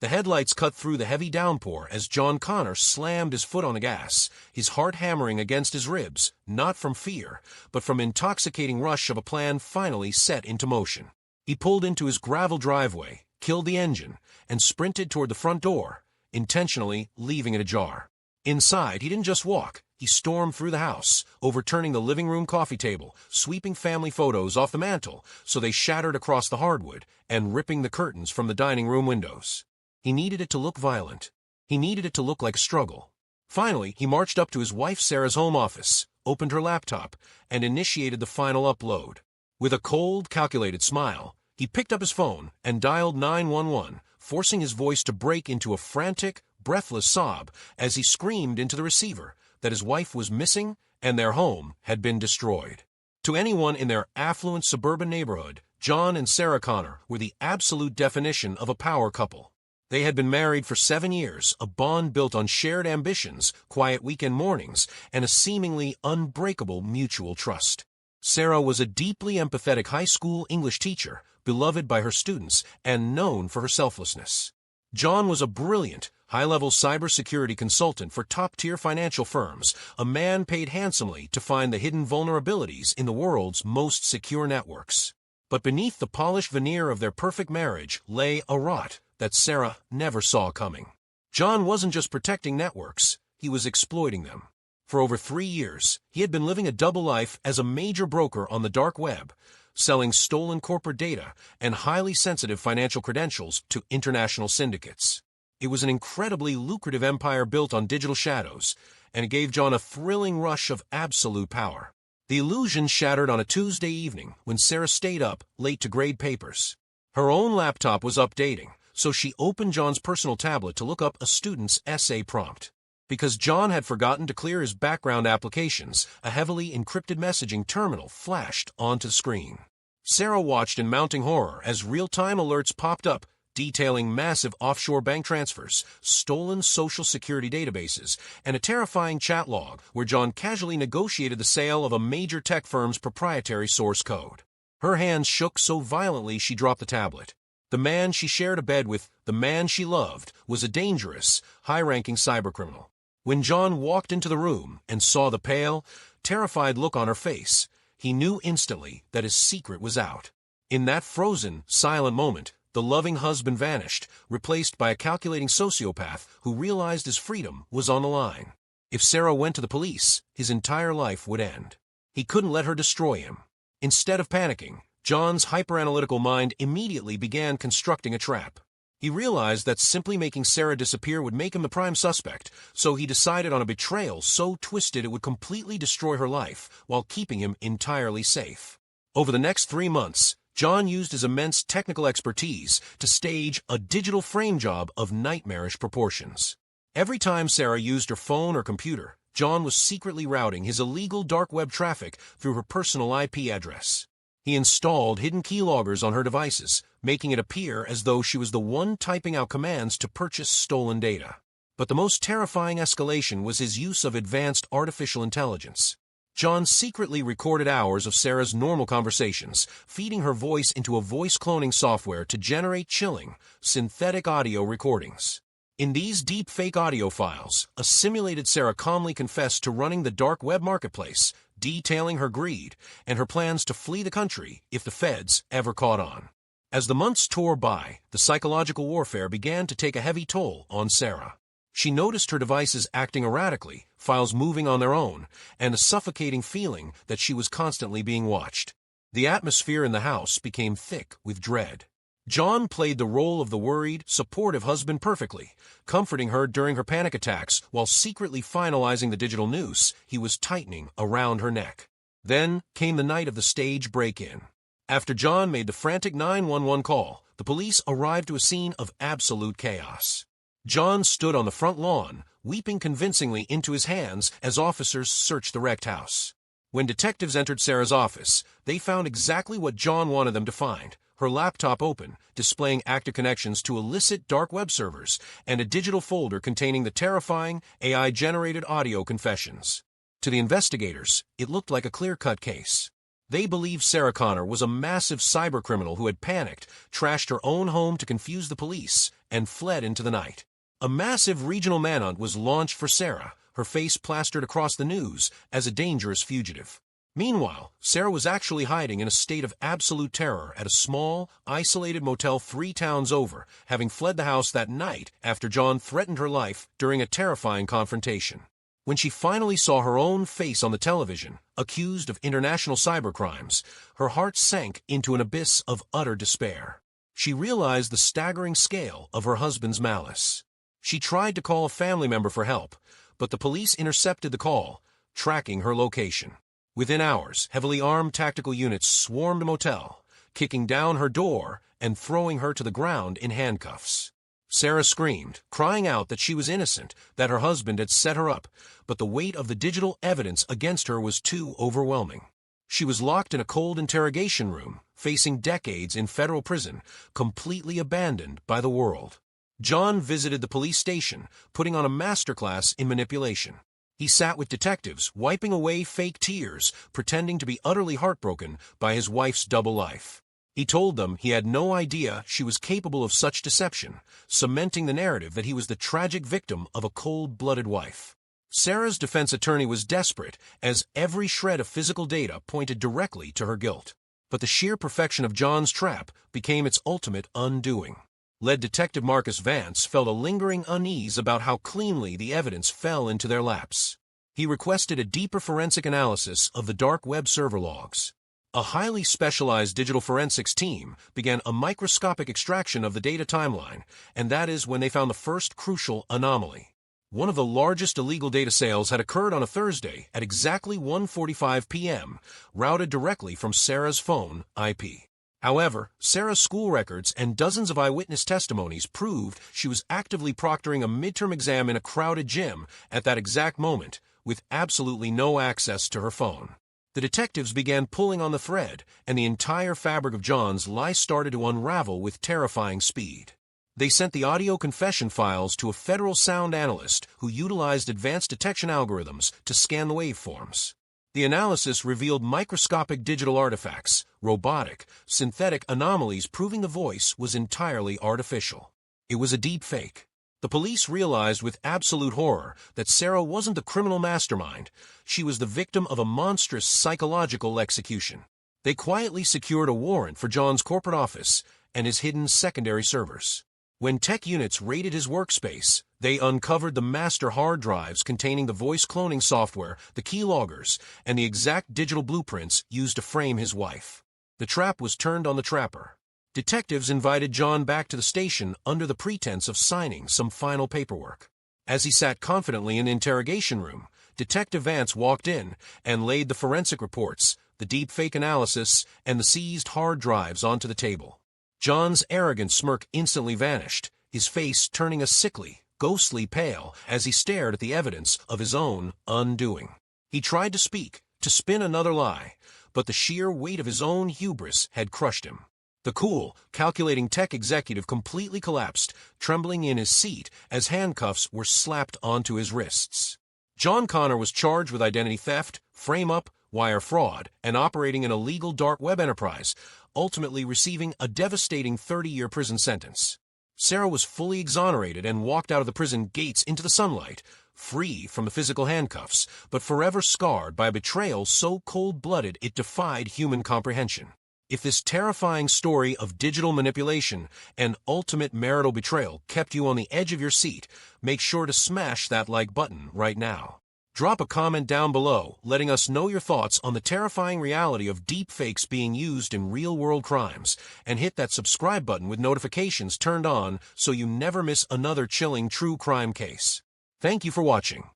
The headlights cut through the heavy downpour as John Connor slammed his foot on the gas, his heart hammering against his ribs, not from fear, but from intoxicating rush of a plan finally set into motion. He pulled into his gravel driveway, killed the engine, and sprinted toward the front door, intentionally leaving it ajar. Inside, he didn't just walk. He stormed through the house, overturning the living room coffee table, sweeping family photos off the mantel so they shattered across the hardwood, and ripping the curtains from the dining room windows. He needed it to look violent. He needed it to look like a struggle. Finally, he marched up to his wife Sarah's home office, opened her laptop, and initiated the final upload. With a cold, calculated smile, he picked up his phone and dialed 911, forcing his voice to break into a frantic, breathless sob as he screamed into the receiver that his wife was missing and their home had been destroyed. To anyone in their affluent suburban neighborhood, John and Sarah Connor were the absolute definition of a power couple. They had been married for 7 years, a bond built on shared ambitions, quiet weekend mornings, and a seemingly unbreakable mutual trust. Sarah was a deeply empathetic high school English teacher, beloved by her students and known for her selflessness. John was a brilliant, high-level cybersecurity consultant for top-tier financial firms, a man paid handsomely to find the hidden vulnerabilities in the world's most secure networks. But beneath the polished veneer of their perfect marriage lay a rot that Sarah never saw coming. John wasn't just protecting networks, he was exploiting them. For over 3 years, he had been living a double life as a major broker on the dark web, selling stolen corporate data and highly sensitive financial credentials to international syndicates. It was an incredibly lucrative empire built on digital shadows, and it gave John a thrilling rush of absolute power. The illusion shattered on a Tuesday evening when Sarah stayed up late to grade papers. Her own laptop was updating, so she opened John's personal tablet to look up a student's essay prompt. Because John had forgotten to clear his background applications, a heavily encrypted messaging terminal flashed onto the screen. Sarah watched in mounting horror as real-time alerts popped up, detailing massive offshore bank transfers, stolen social security databases, and a terrifying chat log where John casually negotiated the sale of a major tech firm's proprietary source code. Her hands shook so violently she dropped the tablet. The man she shared a bed with, the man she loved, was a dangerous, high-ranking cybercriminal. When John walked into the room and saw the pale, terrified look on her face, he knew instantly that his secret was out. In that frozen, silent moment, the loving husband vanished, replaced by a calculating sociopath who realized his freedom was on the line. If Sarah went to the police, his entire life would end. He couldn't let her destroy him. Instead of panicking, John's hyperanalytical mind immediately began constructing a trap. He realized that simply making Sarah disappear would make him the prime suspect, so he decided on a betrayal so twisted it would completely destroy her life while keeping him entirely safe. Over the next 3 months, John used his immense technical expertise to stage a digital frame job of nightmarish proportions. Every time Sarah used her phone or computer, John was secretly routing his illegal dark web traffic through her personal IP address. He installed hidden keyloggers on her devices, making it appear as though she was the one typing out commands to purchase stolen data. But the most terrifying escalation was his use of advanced artificial intelligence. John secretly recorded hours of Sarah's normal conversations, feeding her voice into a voice-cloning software to generate chilling, synthetic audio recordings. In these deepfake audio files, a simulated Sarah calmly confessed to running the dark web marketplace, detailing her greed and her plans to flee the country if the feds ever caught on. As the months tore by, the psychological warfare began to take a heavy toll on Sarah. She noticed her devices acting erratically, files moving on their own, and a suffocating feeling that she was constantly being watched. The atmosphere in the house became thick with dread. John played the role of the worried, supportive husband perfectly, comforting her during her panic attacks while secretly finalizing the digital noose he was tightening around her neck. Then came the night of the stage break-in. After John made the frantic 911 call, the police arrived to a scene of absolute chaos. John stood on the front lawn, weeping convincingly into his hands as officers searched the wrecked house. When detectives entered Sarah's office, they found exactly what John wanted them to find: her laptop open, displaying active connections to illicit dark web servers, and a digital folder containing the terrifying, AI-generated audio confessions. To the investigators, it looked like a clear-cut case. They believed Sarah Connor was a massive cybercriminal who had panicked, trashed her own home to confuse the police, and fled into the night. A massive regional manhunt was launched for Sarah, her face plastered across the news as a dangerous fugitive. Meanwhile, Sarah was actually hiding in a state of absolute terror at a small, isolated motel 3 towns over, having fled the house that night after John threatened her life during a terrifying confrontation. When she finally saw her own face on the television, accused of international cybercrimes, her heart sank into an abyss of utter despair. She realized the staggering scale of her husband's malice. She tried to call a family member for help, but the police intercepted the call, tracking her location. Within hours, heavily armed tactical units swarmed the motel, kicking down her door and throwing her to the ground in handcuffs. Sarah screamed, crying out that she was innocent, that her husband had set her up, but the weight of the digital evidence against her was too overwhelming. She was locked in a cold interrogation room, facing decades in federal prison, completely abandoned by the world. John visited the police station, putting on a masterclass in manipulation. He sat with detectives, wiping away fake tears, pretending to be utterly heartbroken by his wife's double life. He told them he had no idea she was capable of such deception, cementing the narrative that he was the tragic victim of a cold-blooded wife. Sarah's defense attorney was desperate, as every shred of physical data pointed directly to her guilt. But the sheer perfection of John's trap became its ultimate undoing. Lead Detective Marcus Vance felt a lingering unease about how cleanly the evidence fell into their laps. He requested a deeper forensic analysis of the dark web server logs. A highly specialized digital forensics team began a microscopic extraction of the data timeline, and that is when they found the first crucial anomaly. One of the largest illegal data sales had occurred on a Thursday at exactly 1:45 p.m., routed directly from Sarah's phone IP. However, Sarah's school records and dozens of eyewitness testimonies proved she was actively proctoring a midterm exam in a crowded gym at that exact moment, with absolutely no access to her phone. The detectives began pulling on the thread, and the entire fabric of John's lie started to unravel with terrifying speed. They sent the audio confession files to a federal sound analyst who utilized advanced detection algorithms to scan the waveforms. The analysis revealed microscopic digital artifacts, robotic, synthetic anomalies proving the voice was entirely artificial. It was a deepfake. The police realized with absolute horror that Sarah wasn't the criminal mastermind. She was the victim of a monstrous psychological execution. They quietly secured a warrant for John's corporate office and his hidden secondary servers. When tech units raided his workspace, they uncovered the master hard drives containing the voice cloning software, the keyloggers, and the exact digital blueprints used to frame his wife. The trap was turned on the trapper. Detectives invited John back to the station under the pretense of signing some final paperwork. As he sat confidently in the interrogation room, Detective Vance walked in and laid the forensic reports, the deepfake analysis, and the seized hard drives onto the table. John's arrogant smirk instantly vanished, his face turning a sickly, ghostly pale as he stared at the evidence of his own undoing. He tried to speak, to spin another lie, but the sheer weight of his own hubris had crushed him. The cool, calculating tech executive completely collapsed, trembling in his seat as handcuffs were slapped onto his wrists. John Connor was charged with identity theft, frame-up, wire fraud, and operating an illegal dark web enterprise, ultimately receiving a devastating 30-year prison sentence. Sarah was fully exonerated and walked out of the prison gates into the sunlight, free from the physical handcuffs, but forever scarred by a betrayal so cold-blooded it defied human comprehension. If this terrifying story of digital manipulation and ultimate marital betrayal kept you on the edge of your seat, make sure to smash that like button right now. Drop a comment down below, letting us know your thoughts on the terrifying reality of deepfakes being used in real-world crimes, and hit that subscribe button with notifications turned on so you never miss another chilling true crime case. Thank you for watching.